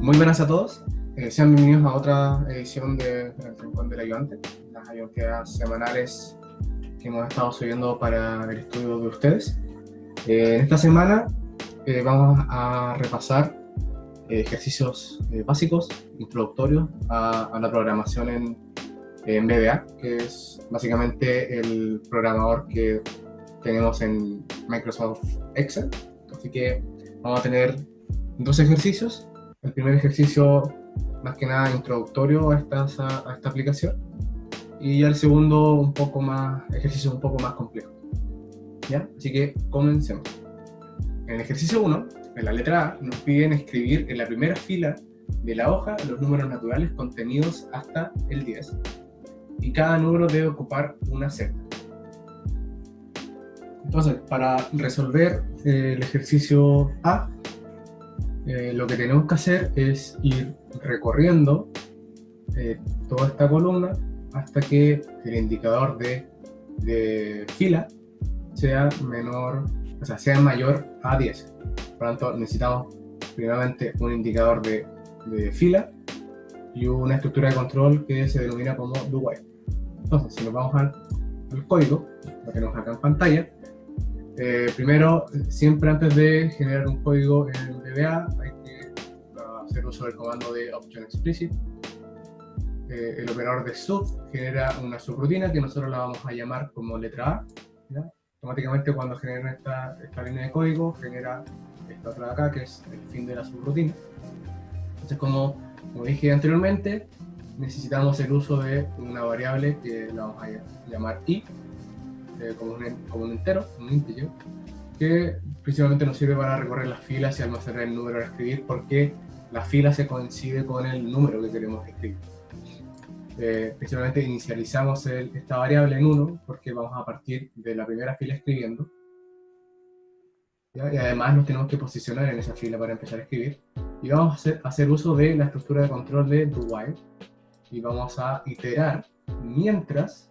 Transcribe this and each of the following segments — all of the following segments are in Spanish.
Muy buenas a todos, sean bienvenidos a otra edición de El Rincón del Ayudante, las ayudantías semanales que hemos estado subiendo para el estudio de ustedes. En esta semana vamos a repasar ejercicios básicos, introductorios a la programación en VBA, que es básicamente el programador que tenemos en Microsoft Excel. Así que vamos a tener dos ejercicios. El primer ejercicio, más que nada, introductorio a esta aplicación. Y ya el segundo, ejercicio un poco más complejo. ¿Ya? Así que comencemos. En el ejercicio 1, en la letra A, nos piden escribir en la primera fila de la hoja los números naturales contenidos hasta el 10. Y cada número debe ocupar una celda. Entonces, para resolver el ejercicio A, lo que tenemos que hacer es ir recorriendo toda esta columna hasta que el indicador de fila sea mayor a 10. Por lo tanto, necesitamos primeramente un indicador de fila y una estructura de control que se denomina como do-while. Entonces, si nos vamos al código, lo tenemos acá en pantalla. Primero, siempre antes de generar un código en VBA hay que hacer uso del comando de option explicit. El operador de sub genera una subrutina que nosotros la vamos a llamar como letra A, ¿ya? Automáticamente, cuando genera esta línea de código, genera esta otra de acá, que es el fin de la subrutina. Entonces, como dije anteriormente, necesitamos el uso de una variable que la vamos a llamar i, como un entero, un integer, que principalmente nos sirve para recorrer las filas y almacenar el número a escribir, porque la fila se coincide con el número que queremos escribir. Principalmente inicializamos esta variable en 1 porque vamos a partir de la primera fila escribiendo, ¿ya? Y además nos tenemos que posicionar en esa fila para empezar a escribir, y vamos a hacer uso de la estructura de control de do-while, y vamos a iterar mientras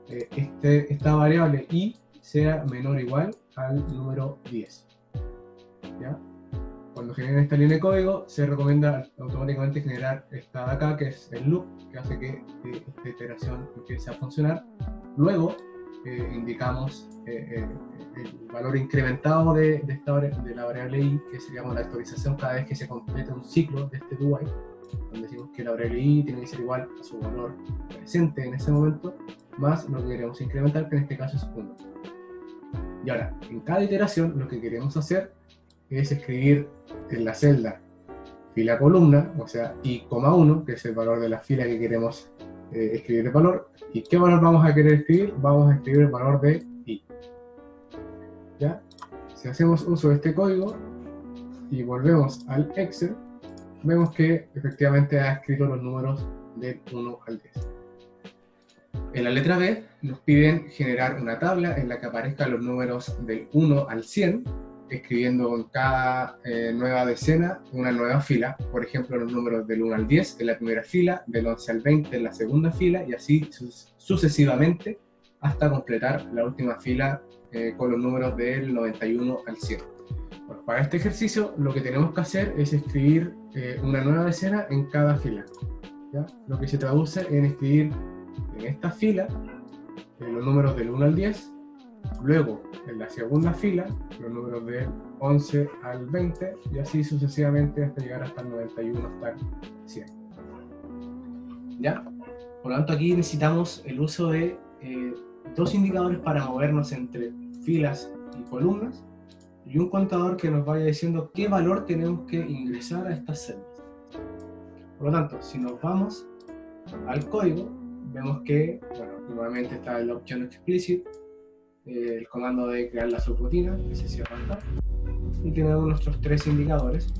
esta variable i sea menor o igual al número 10. ¿Ya? Cuando generen esta línea de código, se recomienda automáticamente generar esta de acá, que es el loop, que hace que esta iteración empiece a funcionar. Luego indicamos el valor incrementado de la variable i, que sería la actualización cada vez que se complete un ciclo de este do-while, donde decimos que la variable i tiene que ser igual a su valor presente en ese momento, más lo que queremos incrementar, que en este caso es 1. Y ahora, en cada iteración, lo que queremos hacer es escribir en la celda fila columna, o sea, i,1, que es el valor de la fila que queremos escribir el valor. ¿Y qué valor vamos a querer escribir? Vamos a escribir el valor de i. ¿Ya? Si hacemos uso de este código y volvemos al Excel, vemos que efectivamente ha escrito los números del 1 al 10. En la letra B nos piden generar una tabla en la que aparezcan los números del 1 al 100, escribiendo en cada nueva decena una nueva fila. Por ejemplo, los números del 1 al 10 en la primera fila, del 11 al 20 en la segunda fila, y así sucesivamente hasta completar la última fila con los números del 91 al 100. Bueno, para este ejercicio lo que tenemos que hacer es escribir una nueva decena en cada fila, ¿ya? Lo que se traduce en escribir en esta fila los números del 1 al 10, luego en la segunda fila los números del 11 al 20, y así sucesivamente hasta llegar hasta el 91, hasta el 100. ¿Ya? Por lo tanto, aquí necesitamos el uso de dos indicadores para movernos entre filas y columnas, y un contador que nos vaya diciendo qué valor tenemos que ingresar a estas celdas. Por lo tanto, si nos vamos al código, vemos que, nuevamente está el option explicit, el comando de crear la subrutina, que se cierra acá, y tenemos nuestros tres indicadores,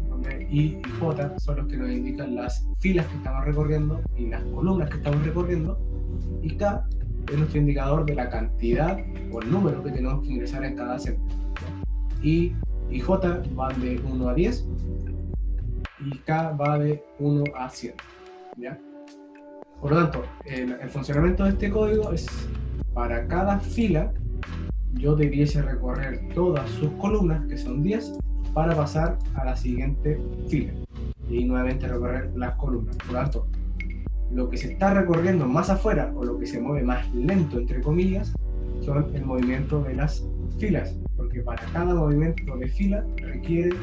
donde i y j son los que nos indican las filas que estamos recorriendo y las columnas que estamos recorriendo, y k es nuestro indicador de la cantidad o el número que tenemos que ingresar en cada celda. I y j van de 1 a 10 y k va de 1 a 100. ¿Ya? Por lo tanto, el funcionamiento de este código es: para cada fila yo debiese recorrer todas sus columnas, que son 10, para pasar a la siguiente fila. y nuevamente recorrer las columnas. Por lo tanto, lo que se está recorriendo más afuera, o lo que se mueve más lento, entre comillas, son el movimiento de las filas, porque para cada movimiento de fila requiere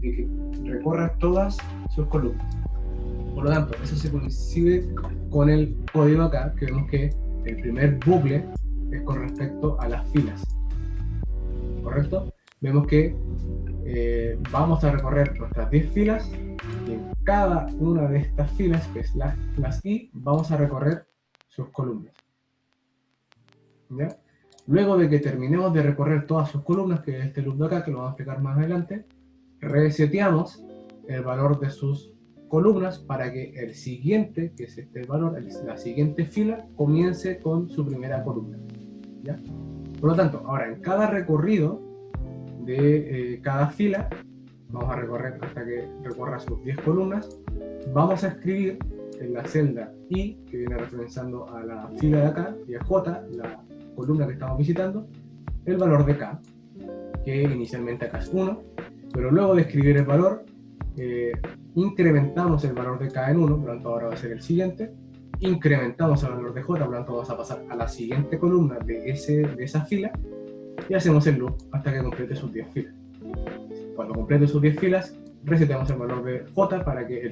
de que recorra todas sus columnas. Por lo tanto, eso se coincide con el código acá, que vemos que el primer bucle es con respecto a las filas, ¿correcto? Vemos que vamos a recorrer nuestras 10 filas, y en cada una de estas filas, que es las I, vamos a recorrer sus columnas, ¿ya? Luego de que terminemos de recorrer todas sus columnas, que es este loop de acá, que lo vamos a explicar más adelante, reseteamos el valor de sus columnas para que el siguiente, que es este valor, la siguiente fila, comience con su primera columna, ¿ya? Por lo tanto, ahora en cada recorrido de cada fila, vamos a recorrer hasta que recorra sus 10 columnas, vamos a escribir en la celda I, que viene referenciando a la fila de acá, y a J, la columna que estamos visitando, el valor de K, que inicialmente acá es 1, pero luego de escribir el valor, incrementamos el valor de K en 1, por lo tanto ahora va a ser el siguiente, incrementamos el valor de J, por lo tanto vamos a pasar a la siguiente columna de esa fila, y hacemos el loop hasta que complete sus 10 filas. Cuando complete sus 10 filas, resetamos el valor de J para que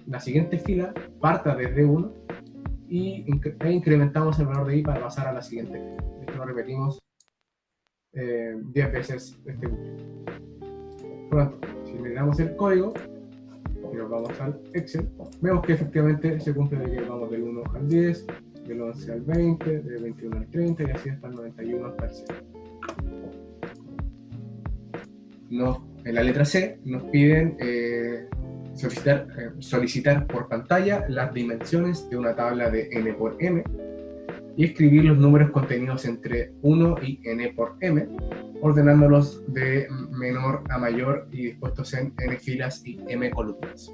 la siguiente fila parta desde 1, e incrementamos el valor de I para pasar a la siguiente fila. Esto lo repetimos 10 veces este bucle. Por lo tanto, si miramos el código y nos vamos al Excel, vemos que efectivamente se cumple de que vamos del 1 al 10, del 11 al 20, del 21 al 30 y así hasta el 91 hasta el 100. En la letra C nos piden solicitar por pantalla las dimensiones de una tabla de n por m y escribir los números contenidos entre 1 y n por m, ordenándolos de menor a mayor y dispuestos en n filas y m columnas.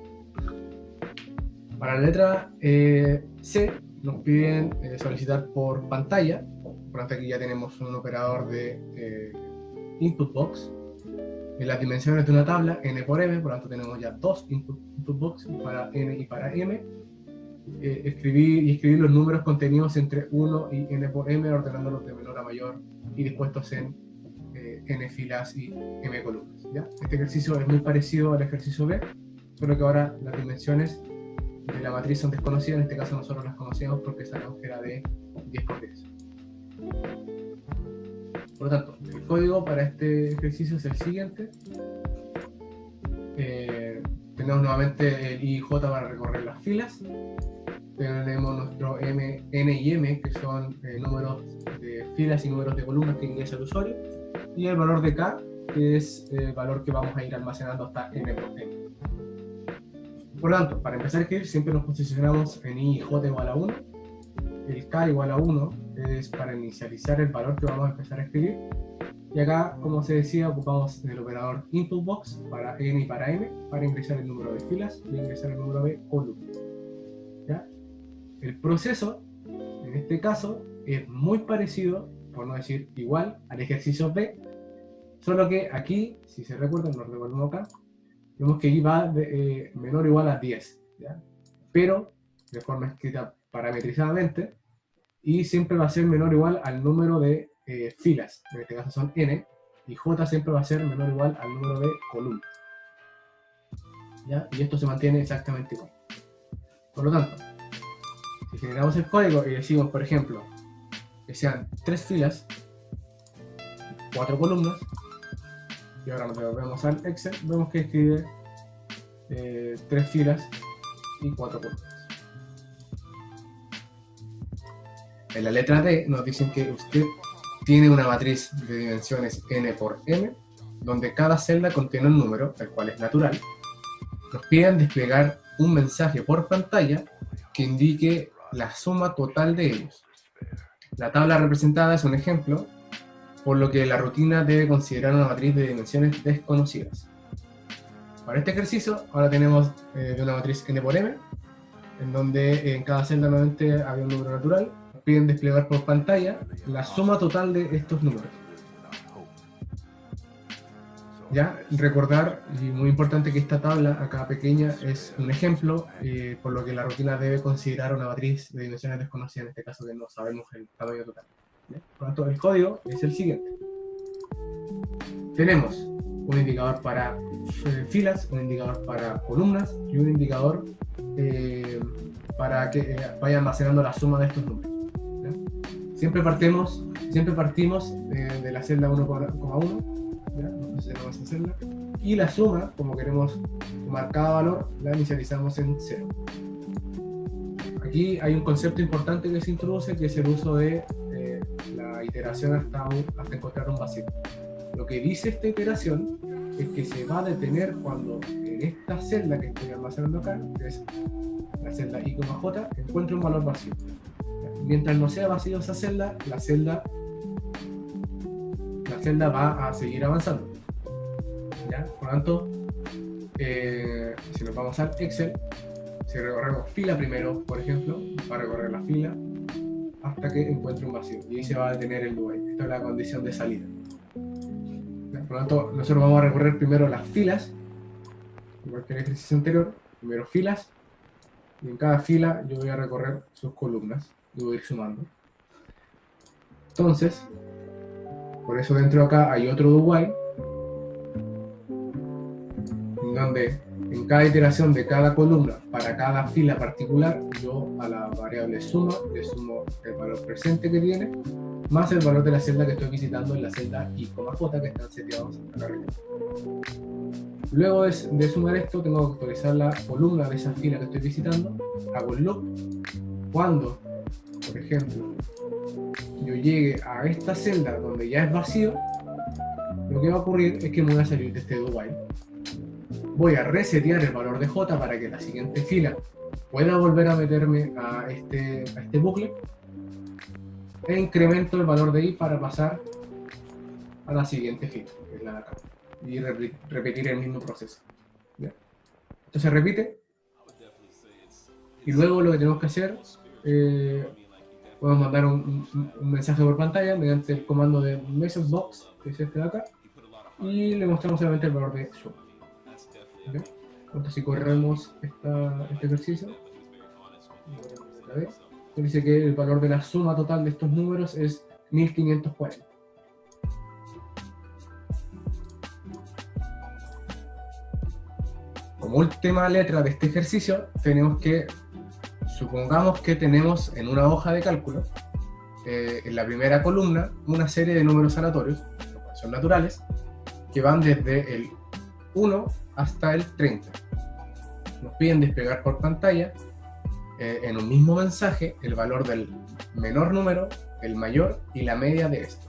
Para la letra C nos piden solicitar por pantalla. Por tanto, aquí ya tenemos un operador de input box. En las dimensiones de una tabla, n por m, por lo tanto tenemos ya dos input box para n y para m. Escribir los números contenidos entre 1 y n por m, ordenándolos de menor a mayor y dispuestos en n filas y m columnas, ¿ya? Este ejercicio es muy parecido al ejercicio B, solo que ahora las dimensiones de la matriz son desconocidas. En este caso nosotros las conocíamos porque sabemos que era de 10 por 10. Por lo tanto, el código para este ejercicio es el siguiente. Tenemos nuevamente el I y J para recorrer las filas. Tenemos nuestro N y M, que son números de filas y números de columnas que ingresa el usuario. Y el valor de K, que es el valor que vamos a ir almacenando hasta N por M. Por lo tanto, para empezar a escribir, siempre nos posicionamos en I y J igual a 1. El K igual a 1 es para inicializar el valor que vamos a empezar a escribir. Y acá, como se decía, ocupamos el operador input box para n y para m, para ingresar el número de filas y ingresar el número de columnas, ¿ya? El proceso, en este caso, es muy parecido, por no decir igual, al ejercicio B, solo que aquí, si se recuerdan, nos revolvemos acá, vemos que I va de menor o igual a 10, ¿ya? Pero, de forma escrita parametrizadamente, y siempre va a ser menor o igual al número de filas, en este caso son n, y j siempre va a ser menor o igual al número de columnas, ¿ya? Y esto se mantiene exactamente igual. Por lo tanto, si generamos el código y decimos, por ejemplo, que sean 3 filas, 4 columnas, y ahora nos devolvemos al Excel, vemos que escribe 3 filas y 4 columnas. En la letra D nos dicen que usted tiene una matriz de dimensiones n por m, donde cada celda contiene un número, el cual es natural. Nos piden desplegar un mensaje por pantalla que indique la suma total de ellos. La tabla representada es un ejemplo, por lo que la rutina debe considerar una matriz de dimensiones desconocidas. Para este ejercicio, ahora tenemos de una matriz n por m, en donde en cada celda nuevamente había un número natural. Piden desplegar por pantalla la suma total de estos números. Ya, recordar, y muy importante, que esta tabla acá pequeña es un ejemplo, por lo que la rutina debe considerar una matriz de dimensiones desconocidas, en este caso que no sabemos el tamaño total. ¿Ya? Por lo tanto, el código es el siguiente. Tenemos un indicador para filas, un indicador para columnas y un indicador para que vaya almacenando la suma de estos números. ¿Ya? Siempre partimos de la celda 1,1. ¿Ya? Entonces tenemos esa celda. Y la suma, como queremos tomar cada valor, la inicializamos en 0. Aquí hay un concepto importante que se introduce, que es el uso de la iteración hasta encontrar un vacío. Lo que dice esta iteración es que se va a detener cuando en esta celda que estoy almacenando acá, que es la celda i, j, encuentre un valor vacío. Mientras no sea vacío esa celda, la celda va a seguir avanzando. ¿Ya? Por lo tanto, si nos vamos al Excel, si recorremos fila primero, por ejemplo, va a recorrer la fila hasta que encuentre un vacío, y ahí se va a detener el do while. Esta es la condición de salida. ¿Ya? Por lo tanto, nosotros vamos a recorrer primero las filas, igual que en el ejercicio anterior, primero filas, y en cada fila yo voy a recorrer sus columnas y voy a ir sumando. Entonces, por eso dentro de acá hay otro do while, donde en cada iteración de cada columna para cada fila particular, yo a la variable suma le sumo el valor presente que tiene más el valor de la celda que estoy visitando en la celda i, j, que están seteados acá arriba. Luego de sumar esto, tengo que actualizar la columna de esa fila que estoy visitando. Hago el loop. Cuando, por ejemplo, yo llegue a esta celda donde ya es vacío, lo que va a ocurrir es que me voy a salir de este do while. Voy a resetear el valor de j para que la siguiente fila pueda volver a meterme a este bucle, e incremento el valor de i para pasar a la siguiente fila, que es la de acá, y repetir el mismo proceso. ¿Ya? Esto se repite, y luego lo que tenemos que hacer, podemos mandar un mensaje por pantalla mediante el comando de MessageBox, que es este de acá, y le mostramos solamente el valor de suma. ¿Okay? Entonces, si corremos este ejercicio, dice que el valor de la suma total de estos números es 1540. Como última letra de este ejercicio, tenemos que, supongamos que tenemos en una hoja de cálculo, en la primera columna, una serie de números aleatorios, son naturales, que van desde el 1 hasta el 30. Nos piden desplegar por pantalla, en un mismo mensaje, el valor del menor número, el mayor y la media de estos.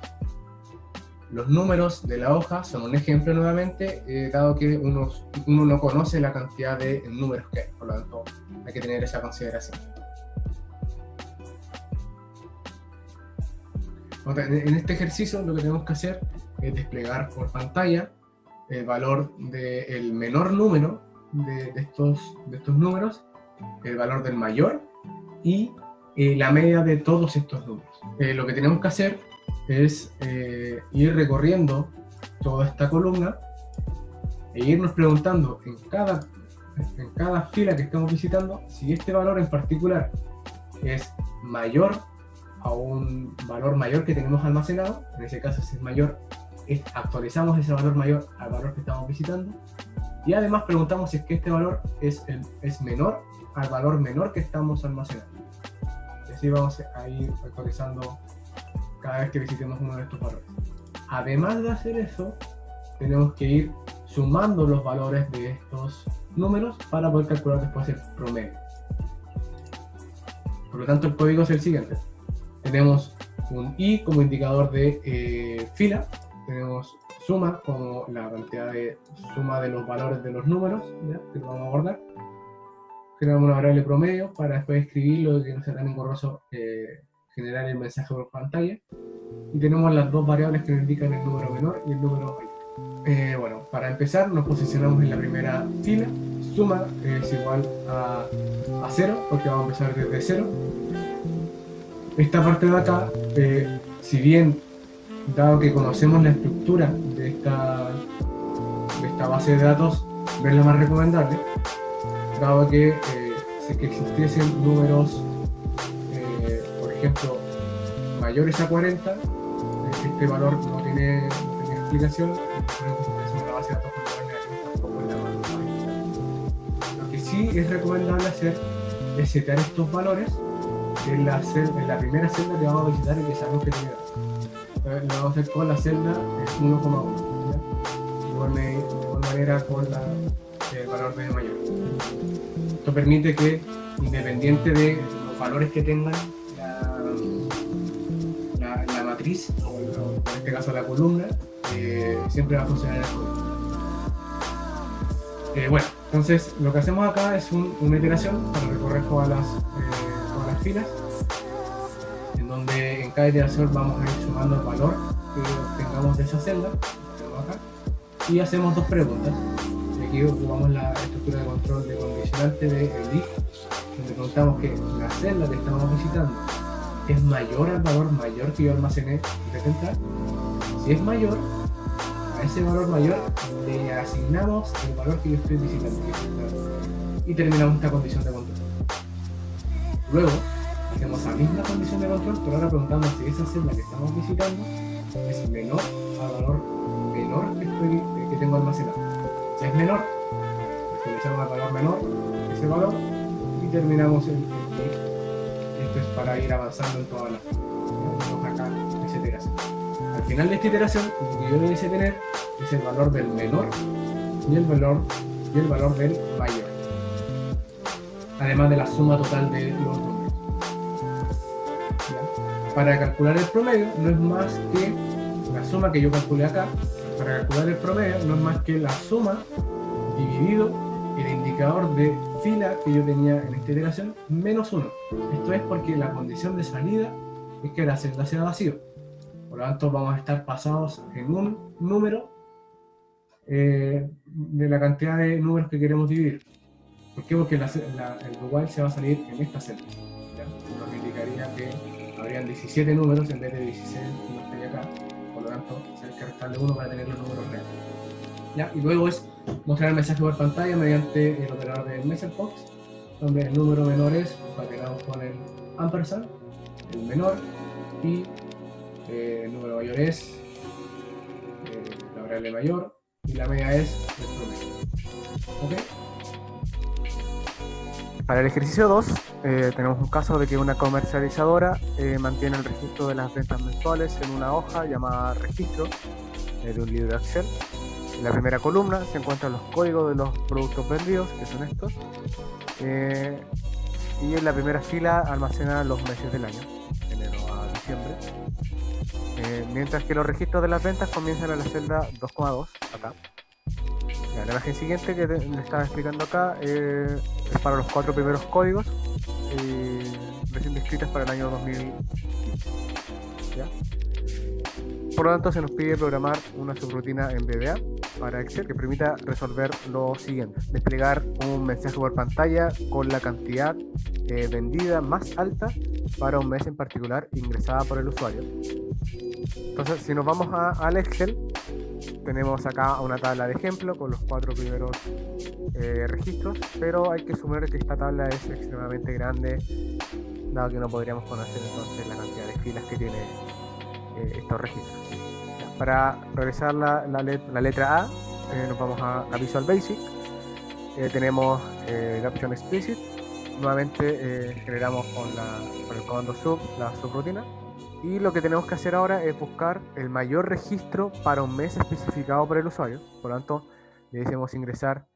Los números de la hoja son un ejemplo nuevamente, dado que uno no conoce la cantidad de números que hay, por lo tanto hay que tener esa consideración. En este ejercicio lo que tenemos que hacer es desplegar por pantalla el valor del menor número de estos números, el valor del mayor y la media de todos estos números. Lo que tenemos que hacer es ir recorriendo toda esta columna e irnos preguntando en cada fila que estamos visitando si este valor en particular es mayor a un valor mayor que tenemos almacenado. En ese caso, si es mayor, actualizamos ese valor mayor al valor que estamos visitando, y además preguntamos si es que este valor es menor al valor menor que estamos almacenando. Y así vamos a ir actualizando cada vez que visitemos uno de estos valores. Además de hacer eso, tenemos que ir sumando los valores de estos números para poder calcular después el promedio. Por lo tanto, el código es el siguiente. Tenemos un i como indicador de fila, tenemos suma como la cantidad de suma de los valores de los números, ¿ya? Que vamos a abordar. Creamos una variable promedio para después escribirlo y que no sea tan engorroso generar el mensaje por pantalla. Y tenemos las dos variables que nos indican el número menor y el número mayor. Bueno, para empezar nos posicionamos en la primera fila. Suma es igual a 0, porque vamos a empezar desde 0. Esta parte de acá, si bien, dado que conocemos la estructura de esta base de datos verla más recomendable, dado que si es que existiesen números, por ejemplo, mayores a 40, este valor no tiene explicación, es una base de datos con valores negativos tampoco es la más. Lo que sí es recomendable hacer es setear estos valores en la primera celda que vamos a visitar y que sabemos que tiene datos. Lo vamos a hacer con la celda 1,1. De igual manera con el valor de mayor. Esto permite que, independiente de los valores que tengan la matriz, o en este caso la columna, siempre va a funcionar el código. Bueno, entonces lo que hacemos acá es una iteración para recorrer todas las filas, en donde en cada iteración vamos a ir sumando el valor que obtengamos de esa celda. Y hacemos dos preguntas. Aquí ocupamos la estructura de control de condicionante de if, donde preguntamos que la celda que estamos visitando es mayor al valor mayor que yo almacené desde entrar. Si es mayor, a ese valor mayor le asignamos el valor que yo estoy visitando y terminamos esta condición de control. Luego hacemos la misma condición de control, pero ahora preguntamos si esa celda que estamos visitando es menor al valor menor que tengo almacenado. Si es menor, utilizamos el valor menor, ese valor, y terminamos el if. Esto es para ir avanzando en todas las tenemos acá esa iteración. Al final de esta iteración, lo que yo debiese tener es el valor del menor y el valor del mayor, además de la suma total de los números. ¿Ya? Para calcular el promedio no es más que la suma que yo calculé acá. Para calcular el promedio no es más que la suma dividido el indicador de fila que yo tenía en esta iteración menos 1. Esto es porque la condición de salida es que la celda sea vacío. Por lo tanto vamos a estar pasados en un número de la cantidad de números que queremos dividir. ¿Por qué? Porque el do while se va a salir en esta celda. ¿Ya? Lo que indicaría que habrían 17 números en vez de 16 números que hay acá. Por lo tanto, hay que restarle 1 para tener los números reales. ¿Ya? Y luego es mostrar el mensaje por pantalla mediante el operador de MessageBox, donde el número menor es concatenado con el ampersand, el menor, y el número mayor es la variable mayor, y la media es el promedio. ¿Ok? Para el ejercicio 2, tenemos un caso de que una comercializadora mantiene el registro de las ventas mensuales en una hoja llamada registro de un libro de Excel. En la primera columna se encuentran los códigos de los productos vendidos, que son estos, y en la primera fila almacena los meses del año, enero a diciembre, mientras que los registros de las ventas comienzan en la celda 2,2, acá. La imagen siguiente que le estaba explicando acá es para los 4 primeros códigos recién descritos para el año 2015. ¿Ya? Por lo tanto, se nos pide programar una subrutina en VBA para Excel que permita resolver lo siguiente: desplegar un mensaje por pantalla con la cantidad vendida más alta para un mes en particular ingresada por el usuario. Entonces, si nos vamos al Excel, tenemos acá una tabla de ejemplo con los 4 primeros registros, pero hay que asumir que esta tabla es extremadamente grande, dado que no podríamos conocer entonces la cantidad de filas que tiene estos registros. Para realizar la letra A, nos vamos a Visual Basic. Tenemos la opción Explicit. Nuevamente generamos con el comando sub la subrutina. Y lo que tenemos que hacer ahora es buscar el mayor registro para un mes especificado por el usuario. Por lo tanto, le decimos ingresar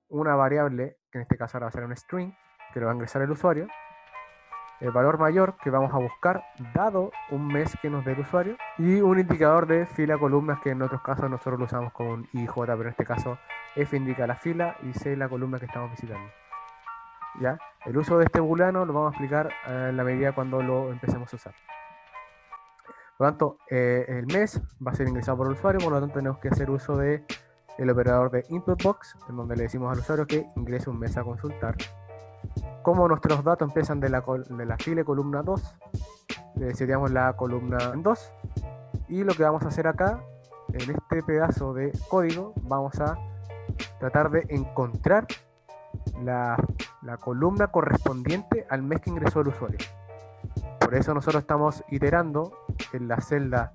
una variable, que en este caso ahora va a ser un string, que lo va a ingresar el usuario. El valor mayor que vamos a buscar dado un mes que nos dé el usuario, y un indicador de fila columnas, que en otros casos nosotros lo usamos con IJ, pero en este caso F indica la fila y C la columna que estamos visitando. ¿Ya? El uso de este booleano lo vamos a explicar en la medida cuando lo empecemos a usar. Por lo tanto, el mes va a ser ingresado por el usuario, por lo tanto tenemos que hacer uso del operador de input-box, en donde le decimos al usuario que ingrese un mes a consultar. Como nuestros datos empiezan de la fila y columna 2, le seteamos la columna en 2, y lo que vamos a hacer acá, en este pedazo de código, vamos a tratar de encontrar la columna correspondiente al mes que ingresó el usuario. Por eso nosotros estamos iterando en la celda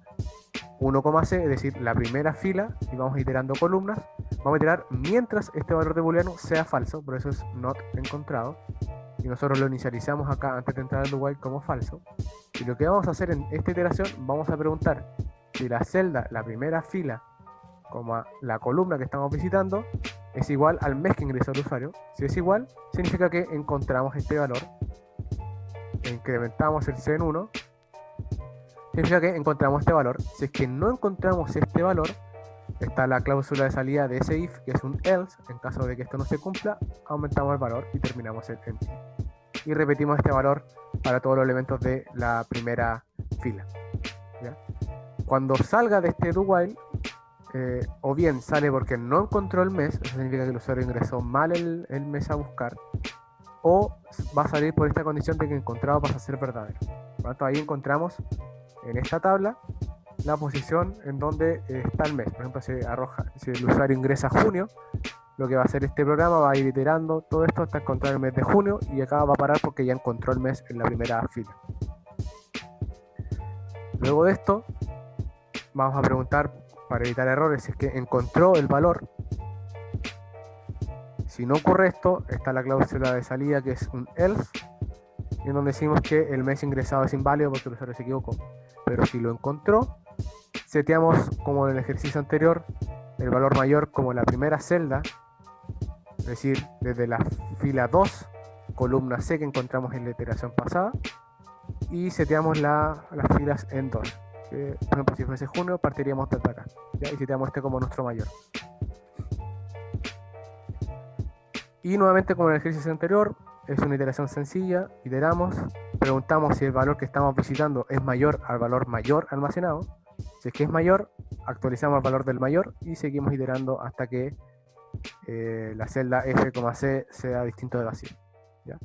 1,c, es decir, la primera fila, y vamos iterando columnas. Vamos a iterar mientras este valor de booleano sea falso, por eso es not encontrado. Y nosotros lo inicializamos acá antes de entrar al do while como falso. Y lo que vamos a hacer en esta iteración, vamos a preguntar si la celda, la primera fila, como la columna que estamos visitando, es igual al mes que ingresó el usuario. Si es igual, significa que encontramos este valor. Incrementamos el C en 1. Significa que encontramos este valor. Si es que no encontramos este valor, está la cláusula de salida de ese if, que es un else. En caso de que esto no se cumpla, aumentamos el valor y terminamos el empty. Y repetimos este valor para todos los elementos de la primera fila. ¿Ya? Cuando salga de este do while, o bien sale porque no encontró el mes, eso significa que el usuario ingresó mal el mes a buscar, o va a salir por esta condición de que encontrado pasa a ser verdadero. Por lo tanto, ahí encontramos en esta tabla la posición en donde está el mes. Por ejemplo, si el usuario ingresa junio, lo que va a hacer este programa va a ir iterando todo esto hasta encontrar el mes de junio, y acá va a parar porque ya encontró el mes en la primera fila. Luego de esto, vamos a preguntar, para evitar errores, si es que encontró el valor. Si no ocurre esto, está la cláusula de salida, que es un else, en donde decimos que el mes ingresado es inválido porque el usuario se equivocó. Pero si lo encontró, seteamos, como en el ejercicio anterior, el valor mayor como la primera celda, es decir, desde la fila 2, columna C, que encontramos en la iteración pasada, y seteamos las filas en 2. Por ejemplo, si fuese junio, partiríamos desde acá, ¿ya? Y seteamos este como nuestro mayor. Y nuevamente, como en el ejercicio anterior, es una iteración sencilla. Iteramos, preguntamos si el valor que estamos visitando es mayor al valor mayor almacenado. Si es que es mayor, actualizamos el valor del mayor y seguimos iterando hasta que la celda f,c sea distinto de vacío, ¿ya?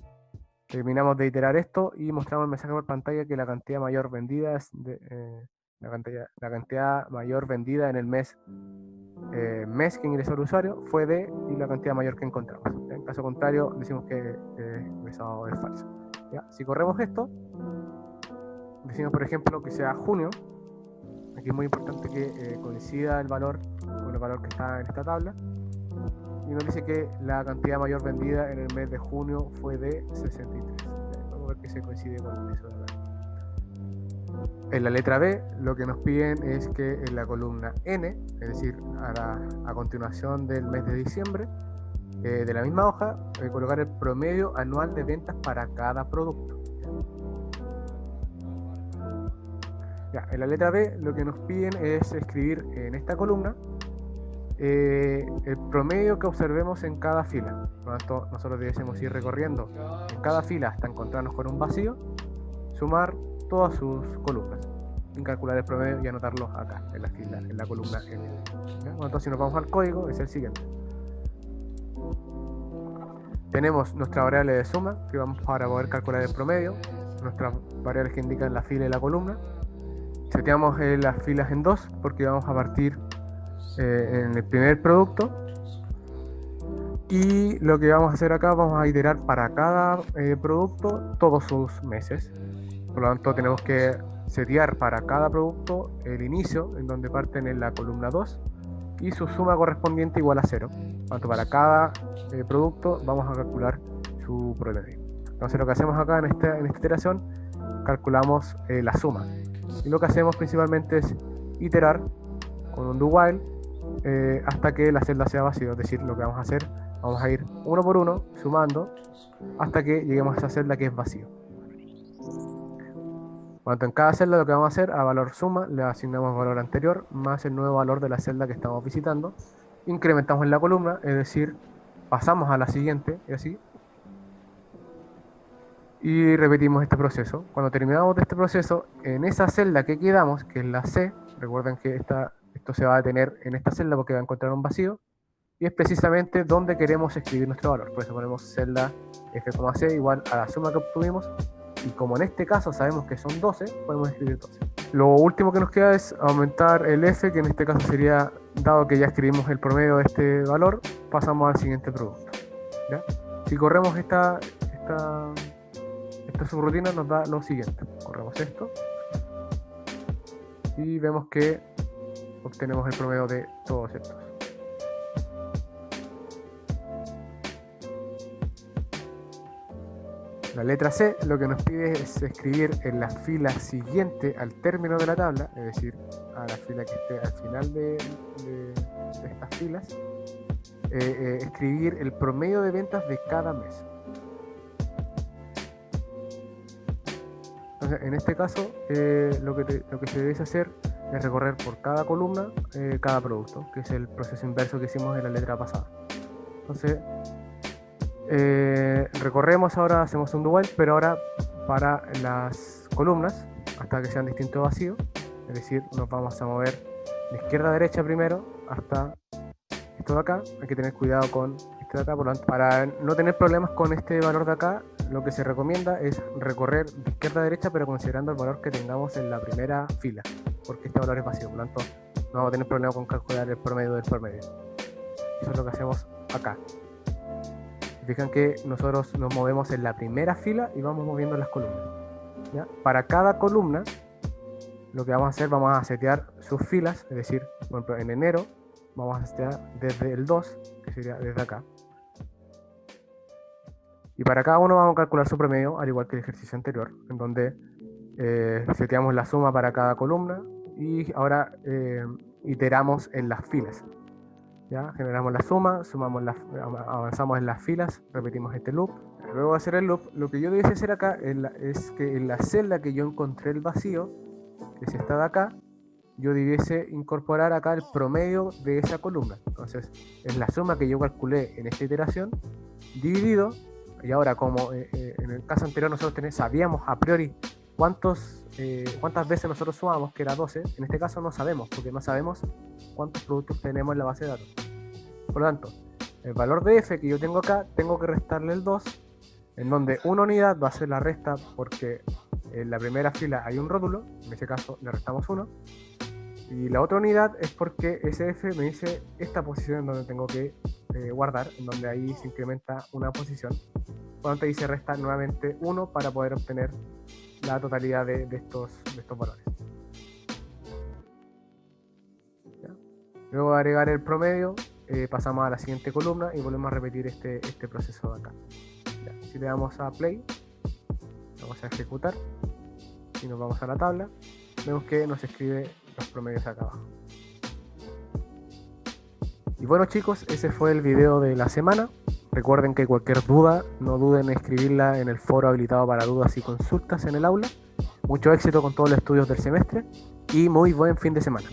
Terminamos de iterar esto y mostramos el mensaje por pantalla que la cantidad mayor vendida es la cantidad mayor vendida en el mes que ingresó el usuario fue de, y la cantidad mayor que encontramos. En caso contrario, decimos que eso es falso, ¿ya? Si corremos esto, decimos por ejemplo que sea junio. Aquí es muy importante que coincida el valor con el valor que está en esta tabla. Y nos dice que la cantidad mayor vendida en el mes de junio fue de 63. Vamos a ver que se coincide con eso de acá. En la letra B, lo que nos piden es que en la columna N, es decir, a continuación del mes de diciembre, de la misma hoja, colocar el promedio anual de ventas para cada producto. Ya, en la letra B, lo que nos piden es escribir en esta columna el promedio que observemos en cada fila. Por lo tanto, nosotros debiésemos ir recorriendo en cada fila hasta encontrarnos con un vacío, sumar todas sus columnas, sin calcular el promedio y anotarlo acá, en la fila, en la columna N. ¿Ya? Bueno, entonces, si nos vamos al código, es el siguiente. Tenemos nuestra variable de suma, que vamos para poder calcular el promedio, nuestras variables que indican la fila y la columna. Seteamos las filas en 2 porque vamos a partir en el primer producto, y lo que vamos a hacer acá, vamos a iterar para cada producto todos sus meses. Por lo tanto, tenemos que setear para cada producto el inicio, en donde parten en la columna 2, y su suma correspondiente igual a 0. Por lo tanto, para cada producto vamos a calcular su promedio. Entonces, lo que hacemos acá en esta iteración, calculamos la suma. Y lo que hacemos principalmente es iterar con un do while hasta que la celda sea vacía. Es decir, lo que vamos a hacer, vamos a ir uno por uno sumando hasta que lleguemos a esa celda que es vacío. Cuando en cada celda, lo que vamos a hacer, a valor suma le asignamos el valor anterior más el nuevo valor de la celda que estamos visitando. Incrementamos en la columna, es decir, pasamos a la siguiente y así, y repetimos este proceso. Cuando terminamos de este proceso, en esa celda que quedamos, que es la C, recuerden que esto se va a detener en esta celda porque va a encontrar un vacío, y es precisamente donde queremos escribir nuestro valor. Por eso ponemos celda f,c igual a la suma que obtuvimos, y como en este caso sabemos que son 12, podemos escribir 12. Lo último que nos queda es aumentar el f, que en este caso sería dado que ya escribimos el promedio de este valor, pasamos al siguiente producto, ¿ya? Si corremos esta subrutina nos da lo siguiente. Corremos esto y vemos que obtenemos el promedio de todos estos. La letra C lo que nos pide es escribir en la fila siguiente al término de la tabla, es decir, a la fila que esté al final de estas filas, escribir el promedio de ventas de cada mes. Entonces, en este caso, lo que se debe hacer es recorrer por cada columna cada producto, que es el proceso inverso que hicimos en la letra pasada. Entonces, recorremos ahora, hacemos un do while, pero ahora para las columnas, hasta que sean distintos vacíos, es decir, nos vamos a mover de izquierda a derecha primero hasta esto de acá. Hay que tener cuidado con este de acá, por lo tanto, para no tener problemas con este valor de acá, lo que se recomienda es recorrer de izquierda a derecha, pero considerando el valor que tengamos en la primera fila, porque este valor es vacío, por lo tanto no vamos a tener problema con calcular el promedio del promedio. Eso es lo que hacemos acá. Fijan que nosotros nos movemos en la primera fila y vamos moviendo las columnas, ¿ya? Para cada columna lo que vamos a hacer, vamos a setear sus filas, es decir, por ejemplo, en enero vamos a setear desde el 2, que sería desde acá, y para cada uno vamos a calcular su promedio, al igual que el ejercicio anterior, en donde seteamos la suma para cada columna y ahora iteramos en las filas. ¿Ya? Generamos la suma, avanzamos en las filas, repetimos este loop. Luego de hacer el loop, lo que yo debiese hacer acá es que en la celda que yo encontré el vacío, que es esta de acá, yo debiese incorporar acá el promedio de esa columna. Entonces, es la suma que yo calculé en esta iteración, dividido, y ahora como en el caso anterior nosotros sabíamos a priori cuántas veces nosotros sumamos, que era 12, en este caso no sabemos, porque no sabemos cuántos productos tenemos en la base de datos. Por lo tanto, el valor de F que yo tengo acá, tengo que restarle el 2, en donde una unidad va a ser la resta porque en la primera fila hay un rótulo, en ese caso le restamos 1, y la otra unidad es porque ese F me dice esta posición en donde tengo que guardar, en donde ahí se incrementa una posición. Por lo tanto, ahí se resta nuevamente 1 para poder obtener la totalidad de estos valores. ¿Ya? Luego de agregar el promedio, pasamos a la siguiente columna y volvemos a repetir este proceso de acá. ¿Ya? Si le damos a play, vamos a ejecutar y nos vamos a la tabla, vemos que nos escribe los promedios acá abajo. Y bueno, chicos, ese fue el video de la semana. Recuerden que cualquier duda, no duden en escribirla en el foro habilitado para dudas y consultas en el aula. Mucho éxito con todos los estudios del semestre y muy buen fin de semana.